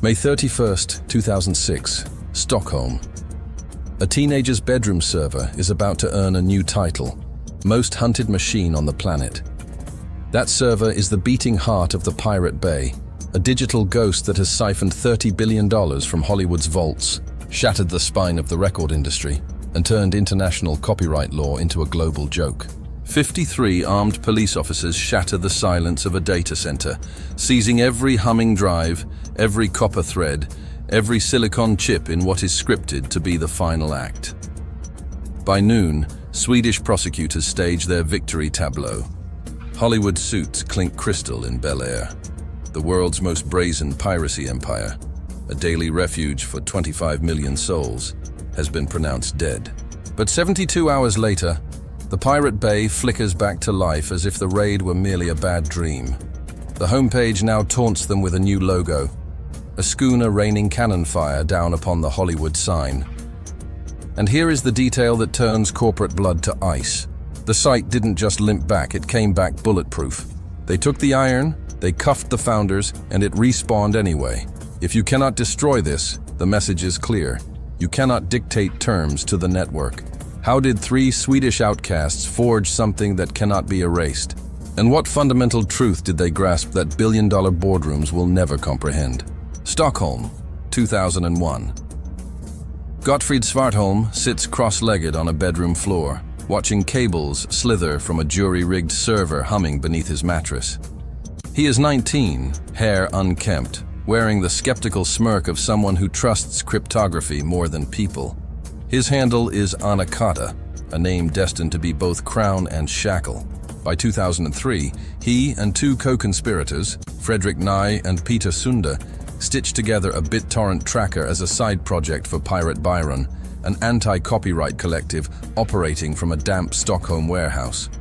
May 31st, 2006, Stockholm. A teenager's bedroom server is about to earn a new title, Most Hunted Machine on the Planet. That server is the beating heart of the Pirate Bay, a digital ghost that has siphoned $30 billion from Hollywood's vaults, shattered the spine of the record industry, and turned international copyright law into a global joke. 53 armed police officers shatter the silence of a data center, seizing every humming drive, every copper thread, every silicon chip in what is scripted to be the final act. By noon, Swedish prosecutors stage their victory tableau. Hollywood suits clink crystal in Bel Air. The world's most brazen piracy empire, a daily refuge for 25 million souls, has been pronounced dead. But 72 hours later, the Pirate Bay flickers back to life as if the raid were merely a bad dream. The homepage now taunts them with a new logo, a schooner raining cannon fire down upon the Hollywood sign. And here is the detail that turns corporate blood to ice. The site didn't just limp back, it came back bulletproof. They took the iron, they cuffed the founders, and it respawned anyway. If you cannot destroy this, the message is clear. You cannot dictate terms to the network. How did 3 Swedish outcasts forge something that cannot be erased? And what fundamental truth did they grasp that billion-dollar boardrooms will never comprehend? Stockholm, 2001. Gottfrid Svartholm sits cross-legged on a bedroom floor, watching cables slither from a jury-rigged server humming beneath his mattress. He is 19, hair unkempt, wearing the skeptical smirk of someone who trusts cryptography more than people. His handle is Anakata, a name destined to be both crown and shackle. By 2003, he and 2 co-conspirators, Fredrik Nye and Peter Sunda, stitched together a BitTorrent tracker as a side project for Pirate Byron, an anti-copyright collective operating from a damp Stockholm warehouse.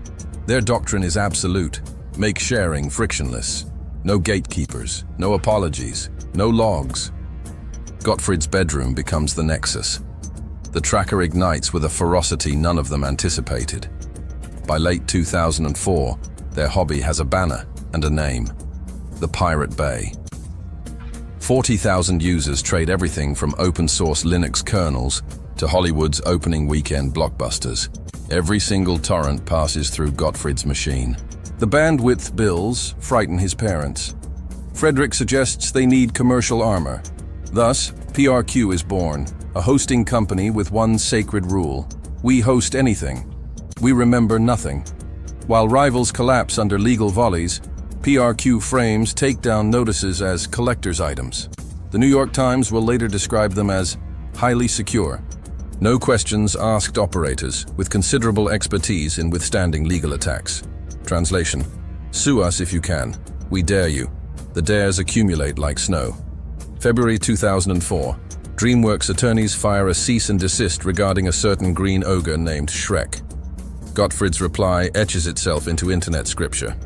Their doctrine is absolute: make sharing frictionless. No gatekeepers, no apologies, no logs. Gottfrid's bedroom becomes the nexus. The tracker ignites with a ferocity none of them anticipated. By late 2004, their hobby has a banner and a name: the Pirate Bay. 40,000 users trade everything from open-source Linux kernels to Hollywood's opening weekend blockbusters. Every single torrent passes through Gottfrid's machine. The bandwidth bills frighten his parents. Fredrik suggests they need commercial armor. Thus, PRQ is born, a hosting company with one sacred rule: we host anything. We remember nothing. While rivals collapse under legal volleys, PRQ frames takedown notices as collector's items. The New York Times will later describe them as highly secure, no questions asked operators with considerable expertise in withstanding legal attacks. Translation: sue us if you can. We dare you. The dares accumulate like snow. February 2004. DreamWorks attorneys fire a cease and desist regarding a certain green ogre named Shrek. Gottfrid's reply etches itself into internet scripture.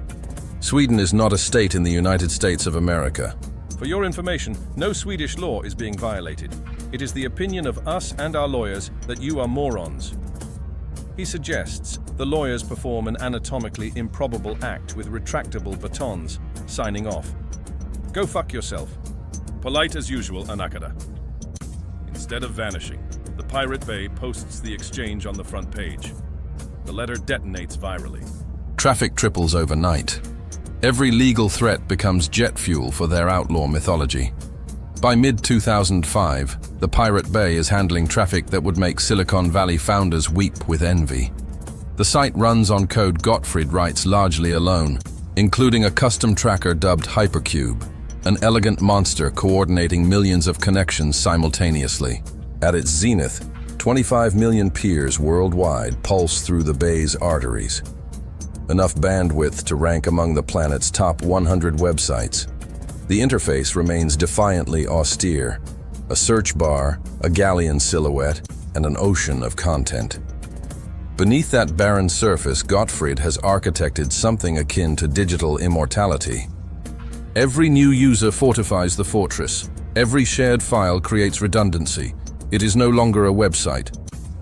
Sweden is not a state in the United States of America. For your information, no Swedish law is being violated. It is the opinion of us and our lawyers that you are morons. He suggests the lawyers perform an anatomically improbable act with retractable batons, signing off. Go fuck yourself. Polite as usual, Anakata. Instead of vanishing, the Pirate Bay posts the exchange on the front page. The letter detonates virally. Traffic triples overnight. Every legal threat becomes jet fuel for their outlaw mythology. By mid-2005, the Pirate Bay is handling traffic that would make Silicon Valley founders weep with envy. The site runs on code Gottfrid writes largely alone, including a custom tracker dubbed Hypercube, an elegant monster coordinating millions of connections simultaneously. At its zenith, 25 million peers worldwide pulse through the bay's arteries. Enough bandwidth to rank among the planet's top 100 websites. The interface remains defiantly austere: a search bar, a galleon silhouette, and an ocean of content. Beneath that barren surface, Gottfrid has architected something akin to digital immortality. Every new user fortifies the fortress. Every shared file creates redundancy. It is no longer a website.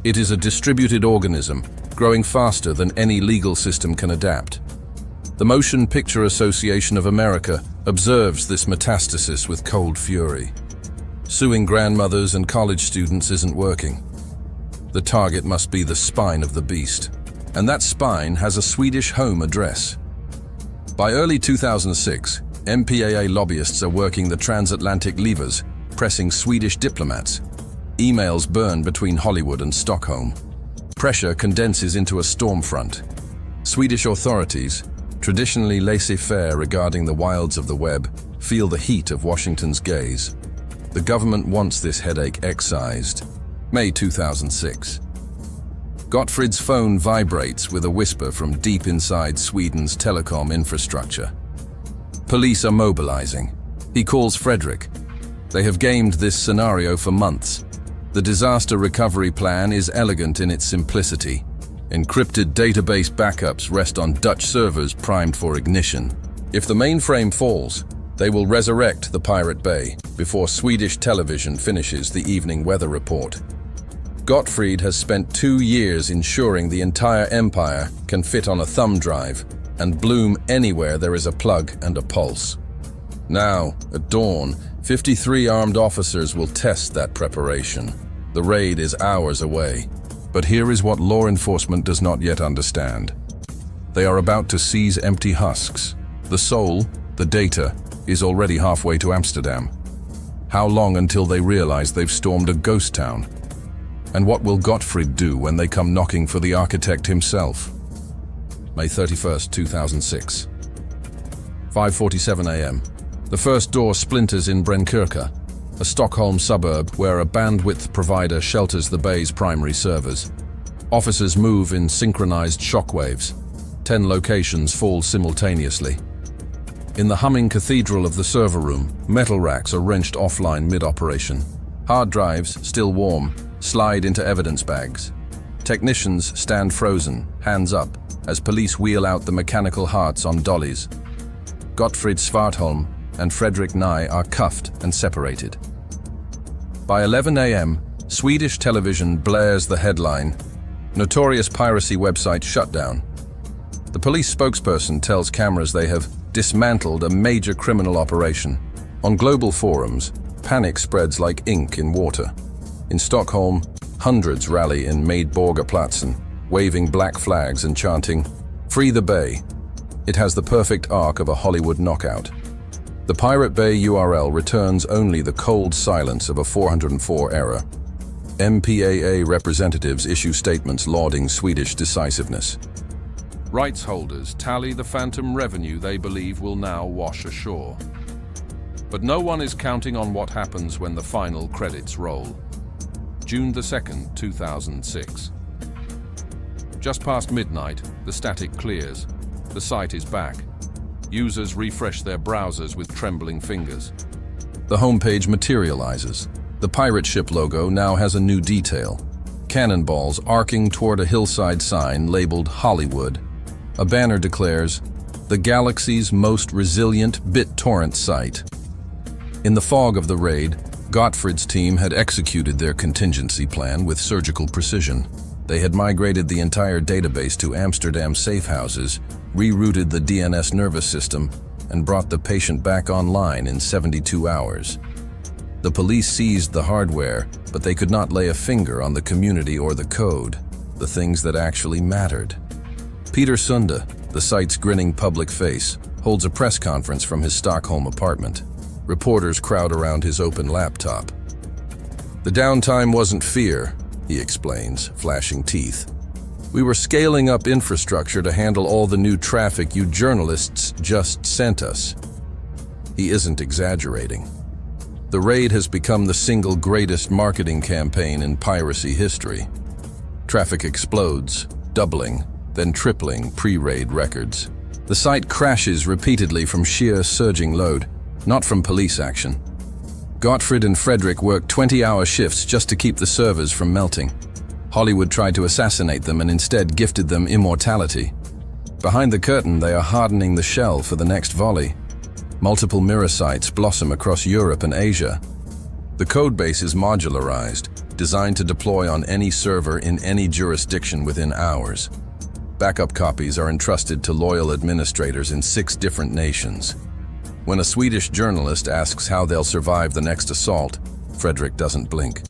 It is a distributed organism, growing faster than any legal system can adapt. The Motion Picture Association of America observes this metastasis with cold fury. Suing grandmothers and college students isn't working. The target must be the spine of the beast, and that spine has a Swedish home address. By early 2006, MPAA lobbyists are working the transatlantic levers, pressing Swedish diplomats. Emails burn between Hollywood and Stockholm. Pressure condenses into a storm front. Swedish authorities, traditionally laissez-faire regarding the wilds of the web, feel the heat of Washington's gaze. The government wants this headache excised. May 2006. Gottfrid's phone vibrates with a whisper from deep inside Sweden's telecom infrastructure. Police are mobilizing. He calls Fredrik. They have gamed this scenario for months. The disaster recovery plan is elegant in its simplicity. Encrypted database backups rest on Dutch servers primed for ignition. If the mainframe falls, they will resurrect the Pirate Bay before Swedish television finishes the evening weather report. Gottfrid has spent 2 years ensuring the entire empire can fit on a thumb drive and bloom anywhere there is a plug and a pulse. Now, at dawn, 53 armed officers will test that preparation. The raid is hours away. But here is what law enforcement does not yet understand. They are about to seize empty husks. The soul, the data, is already halfway to Amsterdam. How long until they realize they've stormed a ghost town? And what will Gottfrid do when they come knocking for the architect himself? May 31st, 2006. 5:47 a.m. The first door splinters in Brenkirka, a Stockholm suburb where a bandwidth provider shelters the bay's primary servers. Officers move in synchronized shockwaves. 10 locations fall simultaneously. In the humming cathedral of the server room, metal racks are wrenched offline mid-operation. Hard drives, still warm, slide into evidence bags. Technicians stand frozen, hands up, as police wheel out the mechanical hearts on dollies. Gottfrid Svartholm and Fredrik Nye are cuffed and separated. By 11 a.m., Swedish television blares the headline, "Notorious Piracy website shut down." The police spokesperson tells cameras they have dismantled a major criminal operation. On global forums, panic spreads like ink in water. In Stockholm, hundreds rally in Medborgarplatsen, waving black flags and chanting, "Free the Bay." It has the perfect arc of a Hollywood knockout. The Pirate Bay URL returns only the cold silence of a 404 error. MPAA representatives issue statements lauding Swedish decisiveness. Rights holders tally the phantom revenue they believe will now wash ashore. But no one is counting on what happens when the final credits roll. June 2nd, 2006. Just past midnight, the static clears. The site is back. Users refresh their browsers with trembling fingers. The homepage materializes. The pirate ship logo now has a new detail. Cannonballs arcing toward a hillside sign labeled Hollywood. A banner declares, "The galaxy's most resilient BitTorrent site." In the fog of the raid, Gottfrid's team had executed their contingency plan with surgical precision. They had migrated the entire database to Amsterdam safe houses, rerouted the DNS nervous system, and brought the patient back online in 72 hours. The police seized the hardware, but they could not lay a finger on the community or the code, the things that actually mattered. Peter Sunde, the site's grinning public face, holds a press conference from his Stockholm apartment. Reporters crowd around his open laptop. "The downtime wasn't fear," he explains, flashing teeth. "We were scaling up infrastructure to handle all the new traffic you journalists just sent us." He isn't exaggerating. The raid has become the single greatest marketing campaign in piracy history. Traffic explodes, doubling, then tripling pre-raid records. The site crashes repeatedly from sheer surging load, not from police action. Gottfrid and Fredrik worked 20-hour shifts just to keep the servers from melting. Hollywood tried to assassinate them and instead gifted them immortality. Behind the curtain, they are hardening the shell for the next volley. Multiple mirror sites blossom across Europe and Asia. The codebase is modularized, designed to deploy on any server in any jurisdiction within hours. Backup copies are entrusted to loyal administrators in 6 different nations. When a Swedish journalist asks how they'll survive the next assault, Fredrik doesn't blink.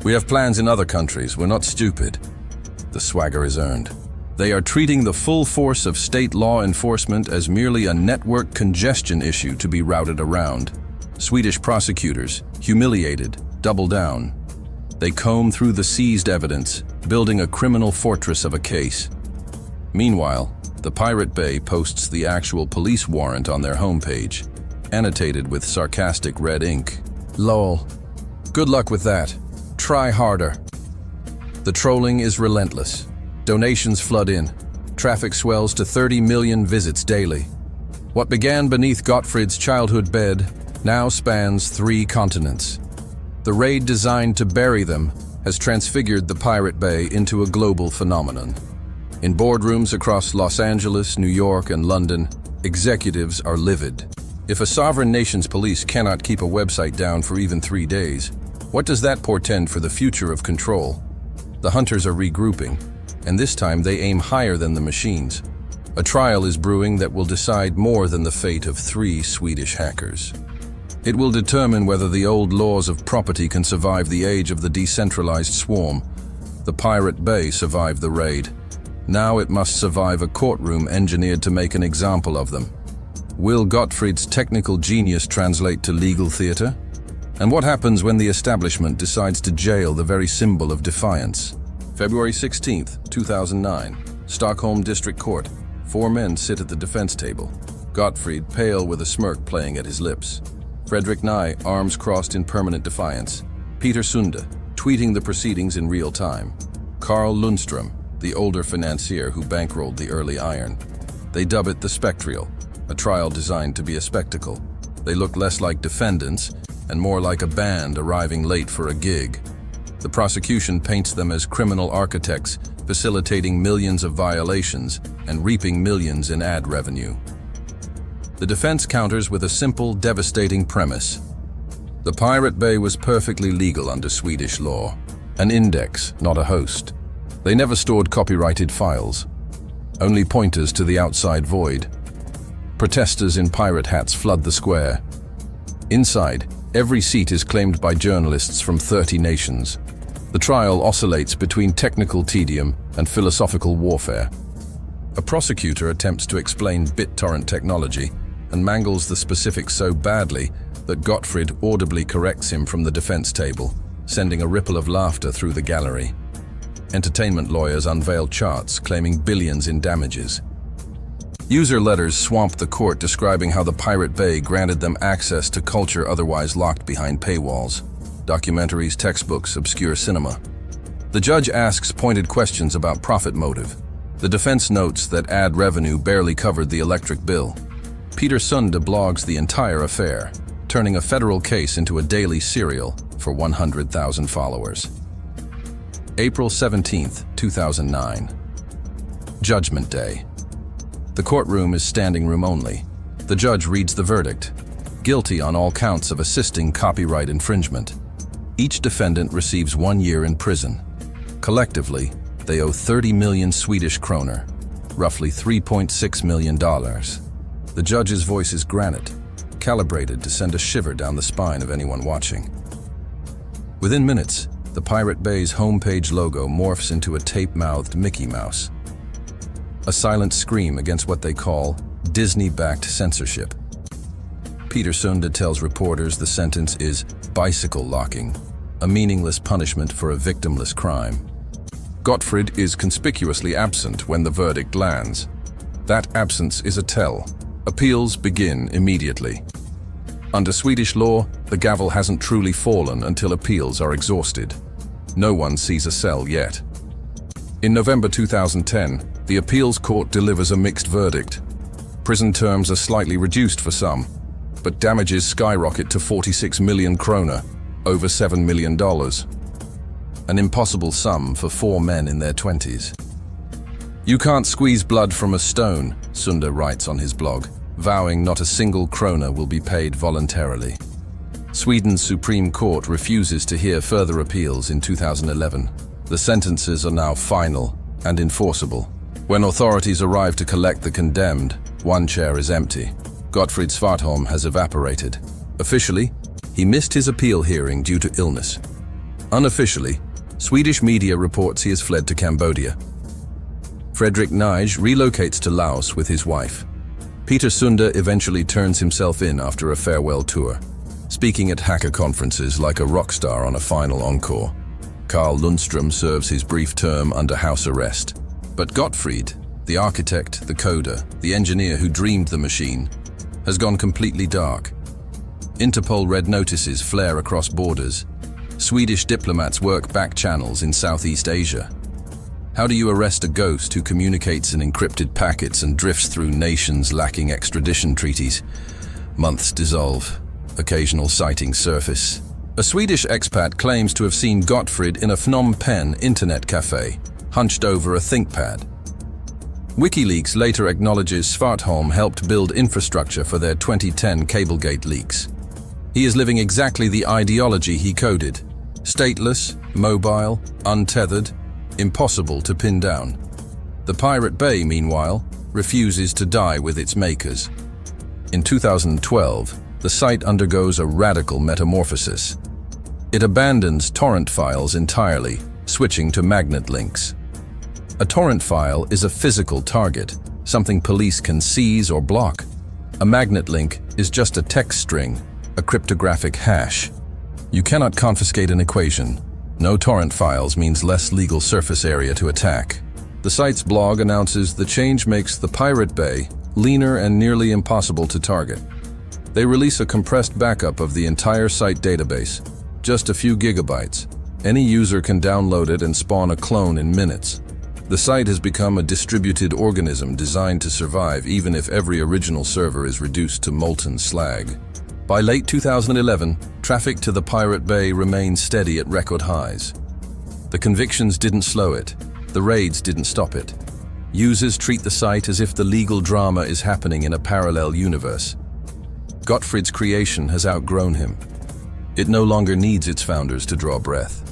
"We have plans in other countries, we're not stupid." The swagger is earned. They are treating the full force of state law enforcement as merely a network congestion issue to be routed around. Swedish prosecutors, humiliated, double down. They comb through the seized evidence, building a criminal fortress of a case. Meanwhile, the Pirate Bay posts the actual police warrant on their homepage, annotated with sarcastic red ink. "Lol. Good luck with that. Try harder." The trolling is relentless. Donations flood in. Traffic swells to 30 million visits daily. What began beneath Gottfrid's childhood bed now spans 3 continents. The raid designed to bury them has transfigured the Pirate Bay into a global phenomenon. In boardrooms across Los Angeles, New York, and London, executives are livid. If a sovereign nation's police cannot keep a website down for even 3 days, what does that portend for the future of control? The hunters are regrouping, and this time they aim higher than the machines. A trial is brewing that will decide more than the fate of 3 Swedish hackers. It will determine whether the old laws of property can survive the age of the decentralized swarm. The Pirate Bay survived the raid. Now it must survive a courtroom engineered to make an example of them. Will Gottfrid's technical genius translate to legal theater? And what happens when the establishment decides to jail the very symbol of defiance? February 16th, 2009, Stockholm District Court. 4 men sit at the defense table. Gottfrid, pale with a smirk playing at his lips. Fredrik Nye, arms crossed in permanent defiance. Peter Sunde, tweeting the proceedings in real time. Carl Lundström, the older financier who bankrolled the early iron. They dub it the Spectrial, a trial designed to be a spectacle. They look less like defendants and more like a band arriving late for a gig. The prosecution paints them as criminal architects, facilitating millions of violations and reaping millions in ad revenue. The defense counters with a simple, devastating premise. The Pirate Bay was perfectly legal under Swedish law. An index, not a host. They never stored copyrighted files. Only pointers to the outside void. Protesters in pirate hats flood the square. Inside, every seat is claimed by journalists from 30 nations. The trial oscillates between technical tedium and philosophical warfare. A prosecutor attempts to explain BitTorrent technology and mangles the specifics so badly that Gottfrid audibly corrects him from the defense table, sending a ripple of laughter through the gallery. Entertainment lawyers unveil charts claiming billions in damages. User letters swamp the court describing how the Pirate Bay granted them access to culture otherwise locked behind paywalls. Documentaries, textbooks, obscure cinema. The judge asks pointed questions about profit motive. The defense notes that ad revenue barely covered the electric bill. Peter Sunde blogs the entire affair, turning a federal case into a daily serial for 100,000 followers. April 17th, 2009. Judgment Day. The courtroom is standing room only. The judge reads the verdict. Guilty on all counts of assisting copyright infringement. Each defendant receives 1 year in prison. Collectively, they owe 30 million Swedish kroner, roughly $3.6 million. The judge's voice is granite, calibrated to send a shiver down the spine of anyone watching. Within minutes, the Pirate Bay's homepage logo morphs into a tape-mouthed Mickey Mouse. A silent scream against what they call Disney-backed censorship. Peter Sunde tells reporters the sentence is bicycle locking, a meaningless punishment for a victimless crime. Gottfrid is conspicuously absent when the verdict lands. That absence is a tell. Appeals begin immediately. Under Swedish law, the gavel hasn't truly fallen until appeals are exhausted. No one sees a cell yet. In November 2010, the appeals court delivers a mixed verdict. Prison terms are slightly reduced for some, but damages skyrocket to 46 million kroner, over $7 million. An impossible sum for 4 men in their 20s. You can't squeeze blood from a stone, Sunde writes on his blog, vowing not a single krona will be paid voluntarily. Sweden's Supreme Court refuses to hear further appeals in 2011. The sentences are now final and enforceable. When authorities arrive to collect the condemned, one chair is empty. Gottfrid Svartholm has evaporated. Officially, he missed his appeal hearing due to illness. Unofficially, Swedish media reports he has fled to Cambodia. Fredrik Nige relocates to Laos with his wife. Peter Sunde eventually turns himself in after a farewell tour, speaking at hacker conferences like a rock star on a final encore. Carl Lundström serves his brief term under house arrest. But Gottfrid, the architect, the coder, the engineer who dreamed the machine, has gone completely dark. Interpol red notices flare across borders. Swedish diplomats work back channels in Southeast Asia. How do you arrest a ghost who communicates in encrypted packets and drifts through nations lacking extradition treaties? Months dissolve. Occasional sightings surface. A Swedish expat claims to have seen Gottfrid in a Phnom Penh internet cafe, hunched over a ThinkPad. WikiLeaks later acknowledges Svartholm helped build infrastructure for their 2010 Cablegate leaks. He is living exactly the ideology he coded: stateless, mobile, untethered, impossible to pin down. The Pirate Bay, meanwhile, refuses to die with its makers. In 2012, the site undergoes a radical metamorphosis. It abandons torrent files entirely, switching to magnet links. A torrent file is a physical target, something police can seize or block. A magnet link is just a text string, a cryptographic hash. You cannot confiscate an equation. No torrent files means less legal surface area to attack. The site's blog announces the change makes the Pirate Bay leaner and nearly impossible to target. They release a compressed backup of the entire site database, just a few gigabytes. Any user can download it and spawn a clone in minutes. The site has become a distributed organism designed to survive even if every original server is reduced to molten slag. By late 2011, traffic to the Pirate Bay remained steady at record highs. The convictions didn't slow it. The raids didn't stop it. Users treat the site as if the legal drama is happening in a parallel universe. Gottfrid's creation has outgrown him. It no longer needs its founders to draw breath.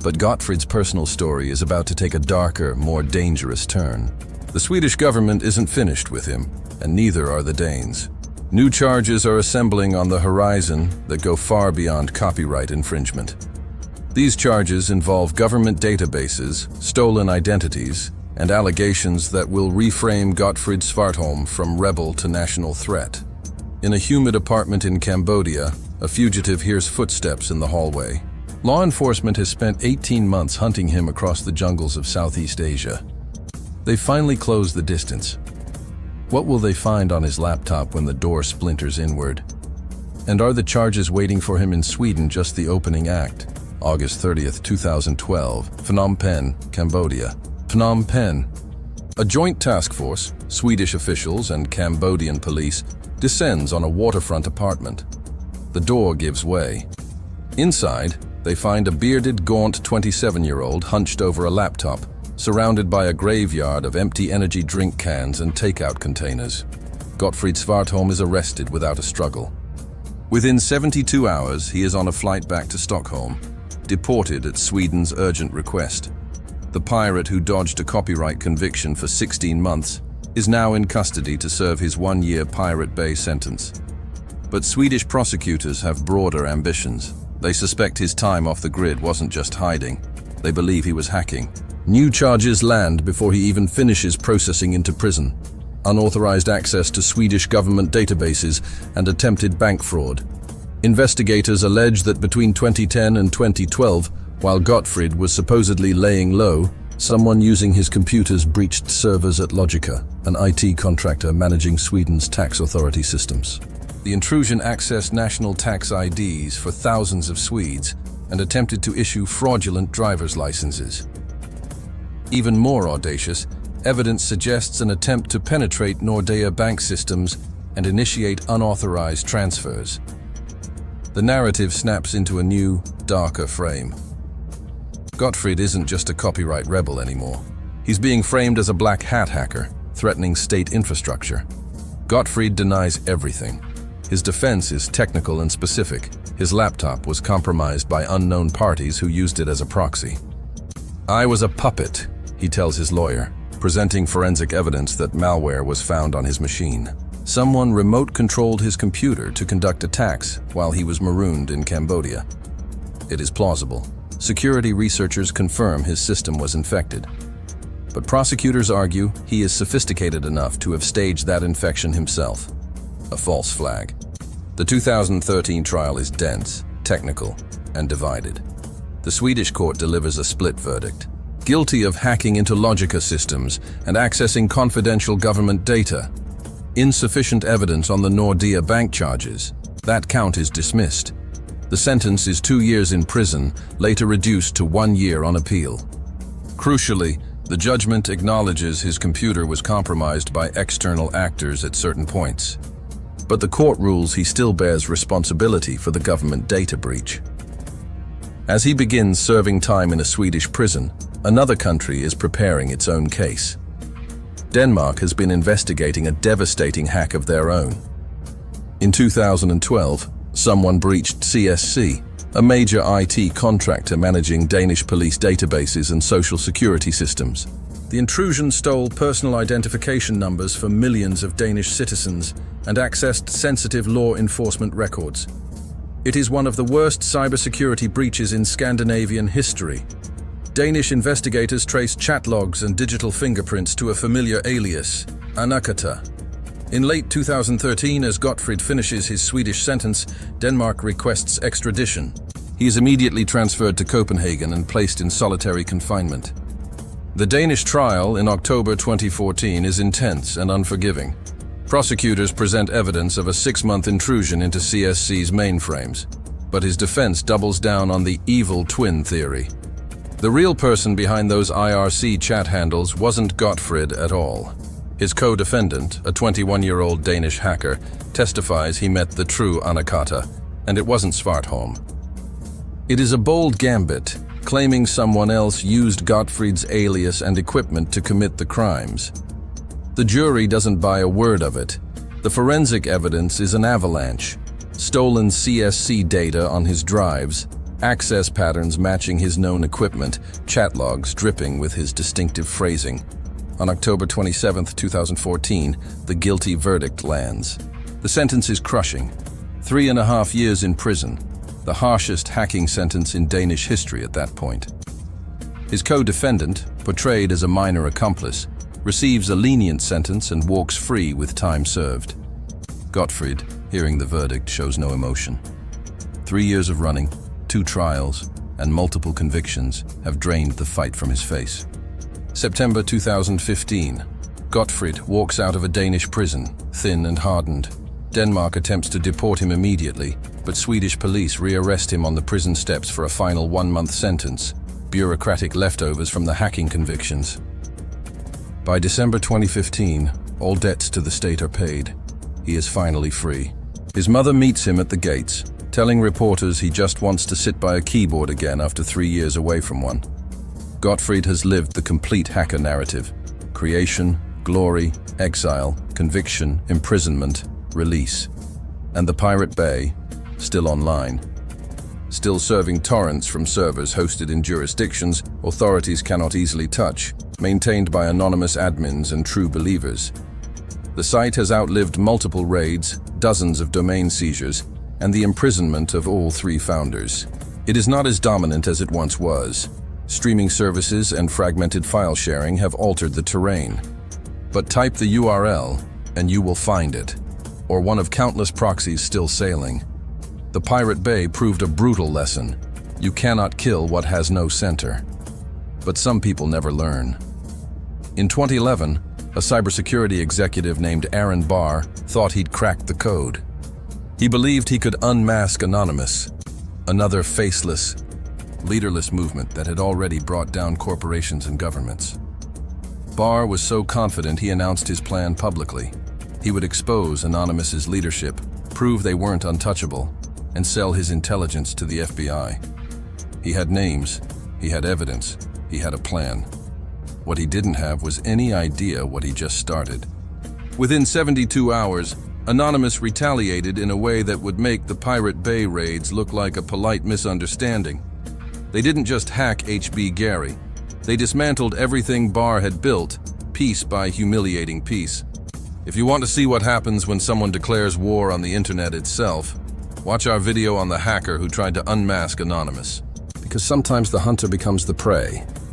But Gottfrid's personal story is about to take a darker, more dangerous turn. The Swedish government isn't finished with him, and neither are the Danes. New charges are assembling on the horizon that go far beyond copyright infringement. These charges involve government databases, stolen identities, and allegations that will reframe Gottfrid Svartholm from rebel to national threat. In a humid apartment in Cambodia, a fugitive hears footsteps in the hallway. Law enforcement has spent 18 months hunting him across the jungles of Southeast Asia. They finally close the distance. What will they find on his laptop when the door splinters inward? And are the charges waiting for him in Sweden just the opening act? August 30th, 2012, Phnom Penh, Cambodia. Phnom Penh. A joint task force, Swedish officials and Cambodian police, descends on a waterfront apartment. The door gives way. Inside, they find a bearded, gaunt 27-year-old hunched over a laptop, surrounded by a graveyard of empty energy drink cans and takeout containers. Gottfrid Svartholm is arrested without a struggle. Within 72 hours, he is on a flight back to Stockholm, deported at Sweden's urgent request. The pirate who dodged a copyright conviction for 16 months is now in custody to serve his one-year Pirate Bay sentence. But Swedish prosecutors have broader ambitions. They suspect his time off the grid wasn't just hiding. They believe he was hacking. New charges land before he even finishes processing into prison. Unauthorized access to Swedish government databases and attempted bank fraud. Investigators allege that between 2010 and 2012, while Gottfrid was supposedly laying low, someone using his computers breached servers at Logica, an IT contractor managing Sweden's tax authority systems. The intrusion accessed national tax IDs for thousands of Swedes and attempted to issue fraudulent driver's licenses. Even more audacious, evidence suggests an attempt to penetrate Nordea bank systems and initiate unauthorized transfers. The narrative snaps into a new, darker frame. Gottfrid isn't just a copyright rebel anymore. He's being framed as a black hat hacker, threatening state infrastructure. Gottfrid denies everything. His defense is technical and specific. His laptop was compromised by unknown parties who used it as a proxy. "I was a puppet," he tells his lawyer, presenting forensic evidence that malware was found on his machine. Someone remote-controlled his computer to conduct attacks while he was marooned in Cambodia. It is plausible. Security researchers confirm his system was infected. But prosecutors argue he is sophisticated enough to have staged that infection himself. A false flag. The 2013 trial is dense, technical, and divided. The Swedish court delivers a split verdict. Guilty of hacking into Logica systems and accessing confidential government data. Insufficient evidence on the Nordea bank charges. That count is dismissed. The sentence is 2 years in prison, later reduced to 1 year on appeal. Crucially, the judgment acknowledges his computer was compromised by external actors at certain points. But the court rules he still bears responsibility for the government data breach. As he begins serving time in a Swedish prison, another country is preparing its own case. Denmark has been investigating a devastating hack of their own. In 2012, someone breached CSC, a major IT contractor managing Danish police databases and social security systems. The intrusion stole personal identification numbers for millions of Danish citizens and accessed sensitive law enforcement records. It is one of the worst cybersecurity breaches in Scandinavian history. Danish investigators traced chat logs and digital fingerprints to a familiar alias, Anakata. In late 2013, as Gottfrid finishes his Swedish sentence, Denmark requests extradition. He is immediately transferred to Copenhagen and placed in solitary confinement. The Danish trial in October 2014 is intense and unforgiving. Prosecutors present evidence of a 6-month intrusion into CSC's mainframes, but his defense doubles down on the evil twin theory. The real person behind those IRC chat handles wasn't Gottfrid at all. His co-defendant, a 21-year-old Danish hacker, testifies he met the true Anakata, and it wasn't Svartholm. It is a bold gambit, claiming someone else used Gottfrid's alias and equipment to commit the crimes. The jury doesn't buy a word of it. The forensic evidence is an avalanche. Stolen CSC data on his drives, access patterns matching his known equipment, chat logs dripping with his distinctive phrasing. On October 27, 2014, the guilty verdict lands. The sentence is crushing. 3.5 years in prison, the harshest hacking sentence in Danish history at that point. His co-defendant, portrayed as a minor accomplice, receives a lenient sentence and walks free with time served. Gottfrid, hearing the verdict, shows no emotion. 3 years of running, 2 trials, and multiple convictions have drained the fight from his face. September 2015. Gottfrid walks out of a Danish prison, thin and hardened. Denmark attempts to deport him immediately, but Swedish police rearrest him on the prison steps for a final 1-month sentence, bureaucratic leftovers from the hacking convictions. By December 2015, all debts to the state are paid. He is finally free. His mother meets him at the gates, telling reporters he just wants to sit by a keyboard again after 3 years away from one. Gottfrid has lived the complete hacker narrative: creation, glory, exile, conviction, imprisonment, release. And the Pirate Bay, still online. Still serving torrents from servers hosted in jurisdictions authorities cannot easily touch, maintained by anonymous admins and true believers. The site has outlived multiple raids, dozens of domain seizures, and the imprisonment of all 3 founders. It is not as dominant as it once was. Streaming services and fragmented file sharing have altered the terrain. But type the URL and you will find it, or one of countless proxies still sailing. The Pirate Bay proved a brutal lesson. You cannot kill what has no center. But some people never learn. In 2011, a cybersecurity executive named Aaron Barr thought he'd cracked the code. He believed he could unmask Anonymous, another faceless, leaderless movement that had already brought down corporations and governments. Barr was so confident he announced his plan publicly. He would expose Anonymous's leadership, prove they weren't untouchable, and sell his intelligence to the FBI. He had names, he had evidence, he had a plan. What he didn't have was any idea what he just started. Within 72 hours, Anonymous retaliated in a way that would make the Pirate Bay raids look like a polite misunderstanding. They didn't just hack HB Gary. They dismantled everything Barr had built, piece by humiliating piece. If you want to see what happens when someone declares war on the internet itself, watch our video on the hacker who tried to unmask Anonymous. Because sometimes the hunter becomes the prey,